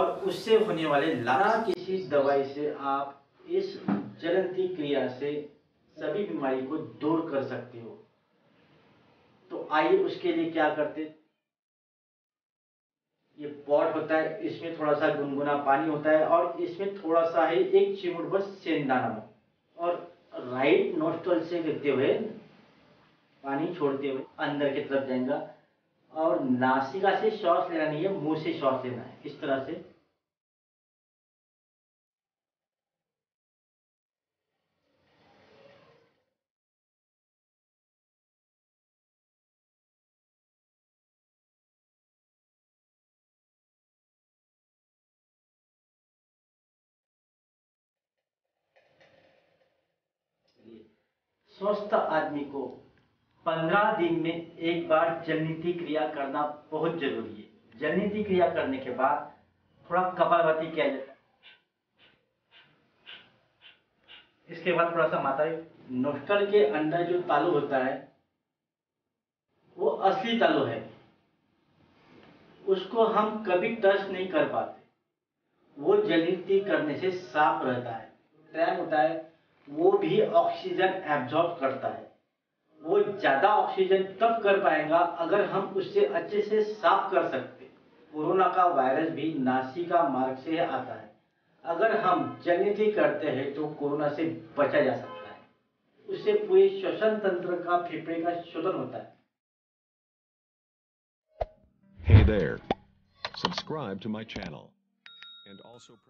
और उससे होने वाले लाभ। किसी दवाई से आप इस ज्वलंती क्रिया से सभी बीमारी को दूर कर सकते हो। तो आइए उसके लिए क्या करते। ये पॉट होता है, इसमें थोड़ा सा गुनगुना पानी होता है और इसमें थोड़ा सा है 1 चिमूट बस सेंधा नमक और राइट नोस्ट्रल से लेते हुए पानी छोड़ते हुए अंदर की तरफ जाएगा और नासिका से श्वास लेना नहीं है, मुंह से श्वास लेना है। इस तरह से स्वस्थ आदमी को 15 दिन में एक बार जलनीति क्रिया करना बहुत जरूरी है। जलनीति क्रिया करने के बाद थोड़ा कपालभाति किया जाता है। इसके बाद थोड़ा सा माता नोस्ट्रल के अंदर जो तालु होता है वो असली तालु है, उसको हम कभी टच नहीं कर पाते। वो जलनीति करने से साफ रहता है। ट्रैम होता है वो भी ऑक्सीजन एब्जॉर्ब करता है। वो ज्यादा ऑक्सीजन तब कर पाएगा अगर हम उससे अच्छे से साफ कर सकते। कोरोना का वायरस भी नासिका मार्ग से आता है। अगर हम जलनीति करते हैं तो कोरोना से बचा जा सकता है। उससे पूरे श्वसन तंत्र का, फेफड़े का शोधन होता है। Hey there. Subscribe to my channel and also press